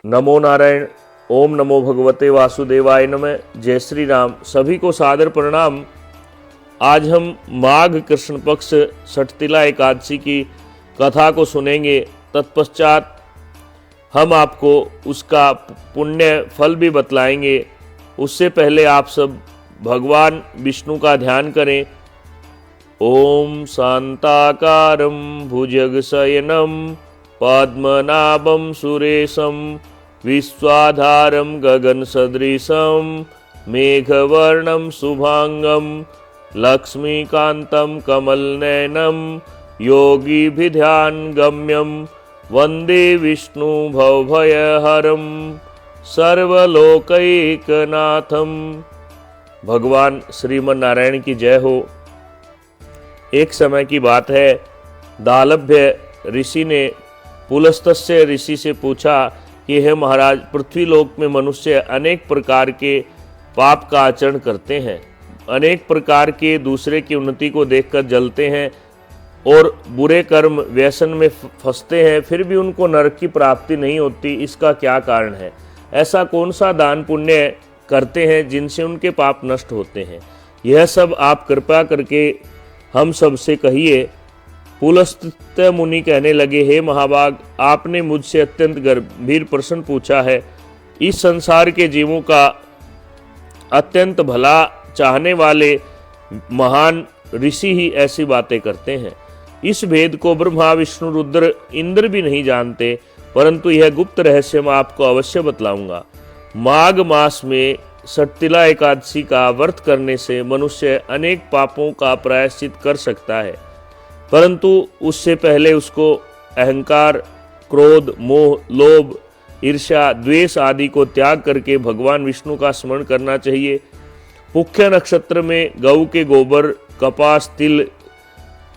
नमो नारायण। ओम नमो भगवते वासुदेवाय नमः। जय श्री राम। सभी को सादर प्रणाम। आज हम माघ कृष्ण पक्ष सठतिला एकादशी की कथा को सुनेंगे। तत्पश्चात हम आपको उसका पुण्य फल भी बतलाएंगे। उससे पहले आप सब भगवान विष्णु का ध्यान करें। ओम शांताकारं भुजगशयनं पद्मनाभं सुरेशं विश्वाधारं गगनसदृशं मेघवर्णं शुभांगं लक्ष्मीकान्तं कमलनयनं योगिभिध्यानगम्यं वन्दे विष्णु भवभयहरं सर्वलोकैकनाथं। भगवान श्रीमन नारायण की जय हो। एक समय की बात है, दालभ्य ऋषि ने पुलस्तस्य ऋषि से पूछा कि हे महाराज, पृथ्वी लोक में मनुष्य अनेक प्रकार के पाप का आचरण करते हैं, अनेक प्रकार के दूसरे की उन्नति को देखकर जलते हैं और बुरे कर्म व्यसन में फंसते हैं, फिर भी उनको नरक की प्राप्ति नहीं होती। इसका क्या कारण है? ऐसा कौन सा दान पुण्य करते हैं जिनसे उनके पाप नष्ट होते हैं? यह सब आप कृपा करके हम सबसे कहिए। पुलस्त्य मुनि कहने लगे, हे महाभाग, आपने मुझसे अत्यंत गंभीर प्रश्न पूछा है। इस संसार के जीवों का अत्यंत भला चाहने वाले महान ऋषि ही ऐसी बातें करते हैं। इस भेद को ब्रह्मा विष्णु रुद्र इंद्र भी नहीं जानते, परंतु यह गुप्त रहस्य मैं आपको अवश्य बतलाऊंगा। माघ मास में सठतिला एकादशी का व्रत करने से मनुष्य अनेक पापों का प्रायश्चित कर सकता है, परंतु उससे पहले उसको अहंकार, क्रोध, मोह, लोभ, ईर्ष्या, द्वेष आदि को त्याग करके भगवान विष्णु का स्मरण करना चाहिए। पुख्य नक्षत्र में गऊ के गोबर, कपास, तिल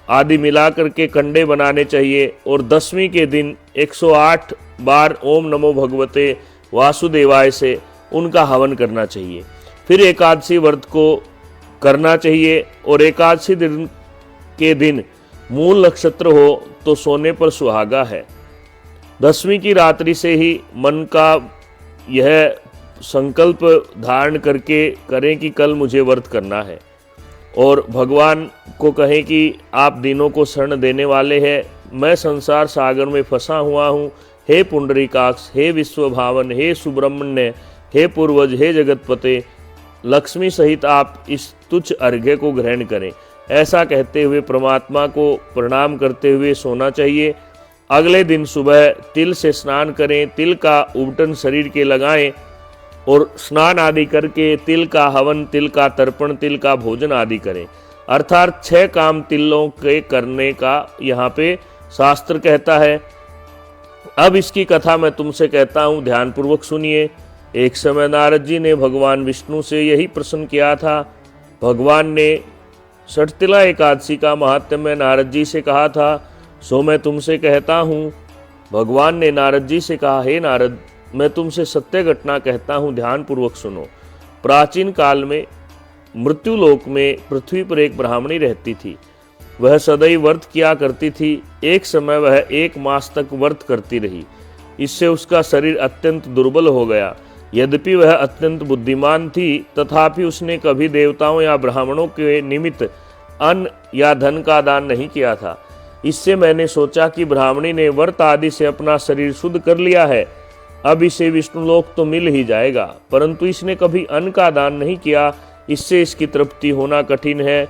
आदि मिलाकर के कंडे बनाने चाहिए और दसवीं के दिन 108 बार ओम नमो भगवते वासुदेवाय से उनका हवन करना चाहिए। फिर एकादशी व्रत को करना चाहिए और एकादशी दिन के दिन मूल नक्षत्र हो तो सोने पर सुहागा है। दसवीं की रात्रि से ही मन का यह संकल्प धारण करके करें कि कल मुझे व्रत करना है और भगवान को कहें कि आप दिनों को शरण देने वाले हैं। मैं संसार सागर में फंसा हुआ हूँ। हे पुंडरीकाक्ष, हे विश्वभावन, हे सुब्रह्मण्य, हे पूर्वज, हे जगतपते, लक्ष्मी सहित आप इस तुच्छ अर्घ्य को ग्रहण करें। ऐसा कहते हुए परमात्मा को प्रणाम करते हुए सोना चाहिए। अगले दिन सुबह तिल से स्नान करें, तिल का उबटन शरीर के लगाएं और स्नान आदि करके तिल का हवन, तिल का तर्पण, तिल का भोजन आदि करें। अर्थात 6 काम तिलों के करने का यहाँ पे शास्त्र कहता है। अब इसकी कथा मैं तुमसे कहता हूँ, ध्यानपूर्वक सुनिए। एक समय नारद जी ने भगवान विष्णु से यही प्रश्न किया था। भगवान ने सठतिला एकादशी का महात्म्य नारद जी से कहा था, सो मैं तुमसे कहता हूँ। भगवान ने नारद जी से कहा, हे नारद, मैं तुमसे सत्य घटना कहता हूँ, ध्यानपूर्वक सुनो। प्राचीन काल में मृत्युलोक में पृथ्वी पर एक ब्राह्मणी रहती थी। वह सदैव व्रत किया करती थी। एक समय वह 1 मास तक व्रत करती रही। इससे उसका शरीर अत्यंत दुर्बल हो गया। यद्यपि वह अत्यंत बुद्धिमान थी, तथापि उसने कभी देवताओं या ब्राह्मणों के निमित्त अन्न या धन का दान नहीं किया था। इससे मैंने सोचा कि ब्राह्मणी ने व्रत आदि से अपना शरीर शुद्ध कर लिया है, अब इसे विष्णुलोक तो मिल ही जाएगा, परंतु इसने कभी अन्न का दान नहीं किया, इससे इसकी तृप्ति होना कठिन है।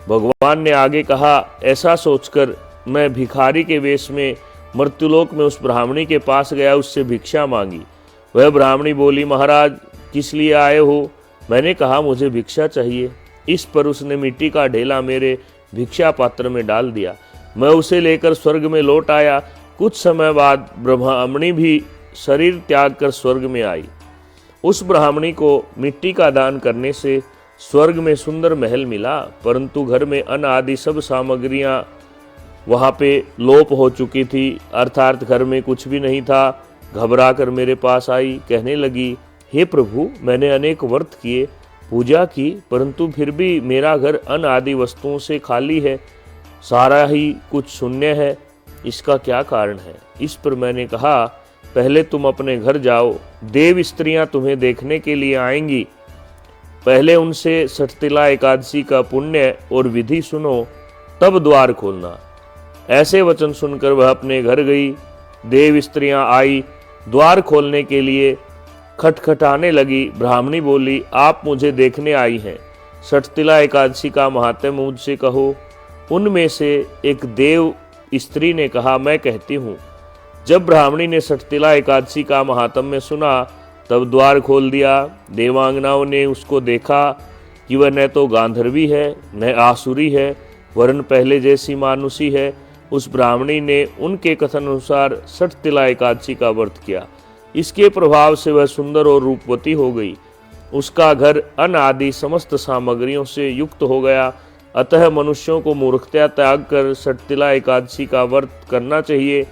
भगवान ने आगे कहा, ऐसा सोचकर मैं भिखारी के वेश में मृत्युलोक में उस ब्राह्मणी के पास गया, उससे भिक्षा मांगी। वह ब्राह्मणी बोली, महाराज, किस लिए आए हो? मैंने कहा, मुझे भिक्षा चाहिए। इस पर उसने मिट्टी का ढेला मेरे भिक्षा पात्र में डाल दिया। मैं उसे लेकर स्वर्ग में लौट आया। कुछ समय बाद ब्राह्मणी भी शरीर त्याग कर स्वर्ग में आई। उस ब्राह्मणी को मिट्टी का दान करने से स्वर्ग में सुंदर महल मिला, परंतु घर में अन्न आदि सब सामग्रियां वहाँ पे लोप हो चुकी थी, अर्थात घर में कुछ भी नहीं था। घबरा कर मेरे पास आई, कहने लगी, हे प्रभु, मैंने अनेक व्रत किए, पूजा की, परंतु फिर भी मेरा घर अन्न आदि वस्तुओं से खाली है, सारा ही कुछ शून्य है। इसका क्या कारण है? इस पर मैंने कहा, पहले तुम अपने घर जाओ, देव स्त्रियां तुम्हें देखने के लिए आएंगी। पहले उनसे सठतिला एकादशी का पुण्य और विधि सुनो, तब द्वार खोलना। ऐसे वचन सुनकर वह अपने घर गई। देव स्त्रियां आई, द्वार खोलने के लिए खटखटाने लगी। ब्राह्मणी बोली, आप मुझे देखने आई हैं, सठतिला एकादशी का महात्म्य मुझसे कहो। उनमें से एक देव स्त्री ने कहा, मैं कहती हूँ। जब ब्राह्मणी ने सठतिला एकादशी का महात्म्य सुना, तब द्वार खोल दिया। देवांगनाओं ने उसको देखा कि वह न तो गांधर्वी है न आसुरी है, वरन पहले जैसी मानुषी है। उस ब्राह्मणी ने उनके कथन अनुसार सठतिला एकादशी का व्रत किया। इसके प्रभाव से वह सुंदर और रूपवती हो गई। उसका घर अन्न आदि समस्त सामग्रियों से युक्त हो गया। अतः मनुष्यों को मूर्खता त्याग कर सठतिला एकादशी का व्रत करना चाहिए।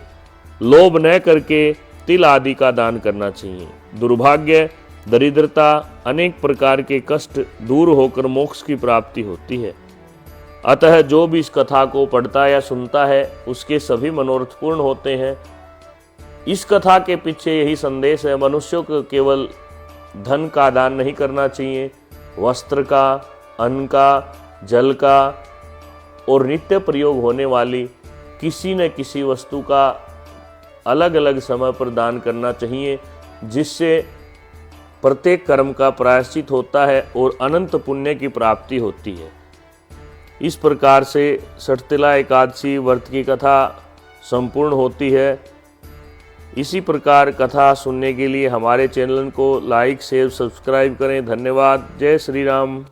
लोभ न करके तिल आदि का दान करना चाहिए। दुर्भाग्य, दरिद्रता, अनेक प्रकार के कष्ट दूर होकर मोक्ष की प्राप्ति होती है। अतः जो भी इस कथा को पढ़ता या सुनता है, उसके सभी मनोरथ पूर्ण होते हैं। इस कथा के पीछे यही संदेश है, मनुष्यों को केवल धन का दान नहीं करना चाहिए, वस्त्र का, अन्न का, जल का और नित्य प्रयोग होने वाली किसी न किसी वस्तु का अलग अलग समय पर दान करना चाहिए, जिससे प्रत्येक कर्म का प्रायश्चित होता है और अनंत पुण्य की प्राप्ति होती है। इस प्रकार से सठतिला एकादशी व्रत की कथा संपूर्ण होती है। इसी प्रकार कथा सुनने के लिए हमारे चैनल को लाइक, शेयर, सब्सक्राइब करें। धन्यवाद। जय श्री राम।